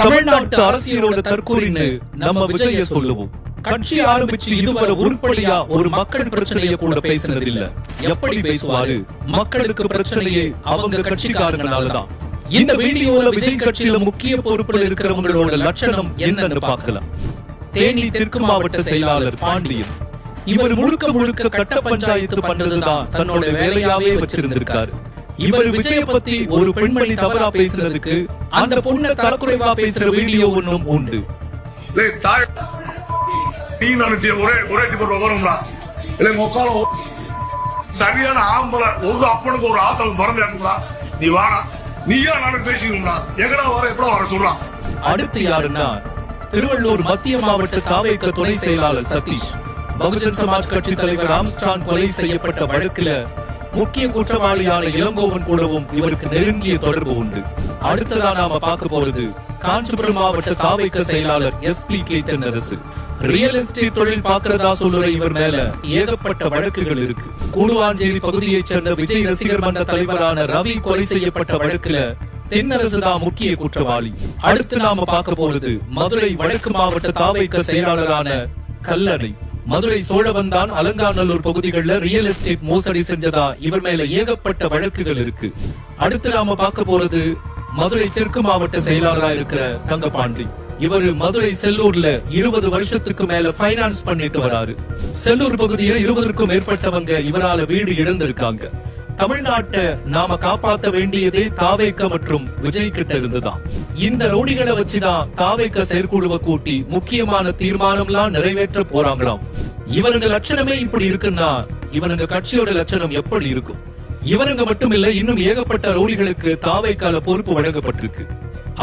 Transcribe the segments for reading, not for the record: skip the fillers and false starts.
தமிழ்நாட்டு அரசியலோட தற்கூறின்னு நம்ம விஜய சொல்லுவோம். கட்சி ஆரம்பிச்சு இதுவரை உருப்படியா ஒரு மக்கள் பிரச்சனைய கூட பேசினது இல்ல. எப்படி பேசுவாரு? மக்களுக்கு பிரச்சனையே அவங்க கட்சிக்காரங்களாலதான். இந்த வீடியோல விஜய் கட்சியில முக்கிய பொறுப்புல இருக்கிறவங்களோட லட்சணம் என்னன்னு பார்க்கலாம். தேனி தெற்கு மாவட்ட செயலாளர் பாண்டியன். இவர் முழுக்க முழுக்க கட்ட பஞ்சாயத்து பண்றதுதான் தன்னோட வேலையாவே வச்சிருந்திருக்காரு. இவர் விஜய பத்தி ஒரு பெண்மணி தவறா பேசுறதுக்கு அந்த பொண்ணை தரக்குறைவா பேசுற வீடியோ ஒன்னும் உண்டு. சரியான ஆம்பளை ஒரு அப்பனுக்கு ஒரு ஆத்தல் மறந்து நீ வாடா நீயா நானும் பேசிக்கா எங்கடா வர எப்படா வர சொல்றான். அடுத்து யாருன்னா திருவள்ளூர் மத்திய மாவட்ட தாவேக துணை செயலாளர் சதீஷ். பகுஜன் சமாஜ் கட்சி தலைவர் ஆம்ஸ்ட்ராங் கொலை செய்யப்பட்ட வழக்குல முக்கிய குற்றவாளியான இளங்கோவன் கூடவும் இவருக்கு நெருங்கிய தொடர்பு உண்டு. அடுத்ததா நாம பார்க்க போறது காஞ்சிபுரம் மாவட்ட தாவேக செயலாளர் SP தென்னரசு. ரியல் எஸ்டேட் தொழில் பார்க்கிறதா சொல்லுற இவர் மேல ஏகப்பட்ட வழக்குகள் இருக்கு. கூடுவாஞ்சேரி பகுதியைச் சேர்ந்த விஜய் ரசிகர் மன்ற தலைவரான ரவி கொலை செய்யப்பட்ட வழக்குல தென்னரசுதான் முக்கிய குற்றவாளி. அடுத்து நாம பார்க்க போறது மதுரை வடக்கு மாவட்ட தாவேக செயலாளரான கல்லணை. மதுரை சோழவந்தான் அலங்காநல்லூர் பகுதிகளில் ரியல் எஸ்டேட் மோசடி செஞ்சதா இவர் மேல ஏகப்பட்ட வழக்குகள் இருக்கு. அடுத்து நாம பார்க்க போறது மதுரை தெற்கு மாவட்ட செயலாளரா இருக்கிற தங்கபாண்டி. இவரு மதுரை செல்லூர்ல 20 வருஷத்துக்கு மேல பைனான்ஸ் பண்ணிட்டு வராரு. செல்லூர் பகுதியில 20க்கும் மேற்பட்டவங்க இவரால வீடு இழந்திருக்காங்க. தமிழ்நாட்டை நாம காப்பாற்ற வேண்டியதே தாவேக மற்றும் விஜய் கிட்ட இருந்துதான். இந்த ரவுடிகளை வச்சுதான் தாவேக செயற்குழுவை கூட்டி முக்கியமான தீர்மானம்லாம் நிறைவேற்ற போறாங்களாம். இவனுங்க லட்சணமே இப்படி இருக்குன்னா இவனுங்க கட்சியோட லட்சணம் எப்படி இருக்கும்? இவனுங்க மட்டும் இல்ல, இன்னும் ஏகப்பட்ட ரவுடிகளுக்கு தாவேகால பொறுப்பு வழங்கப்பட்டிருக்கு.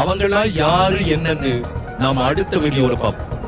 அவங்களா யாரு என்னன்னு நாம அடுத்த வீடியோல பார்ப்போம்.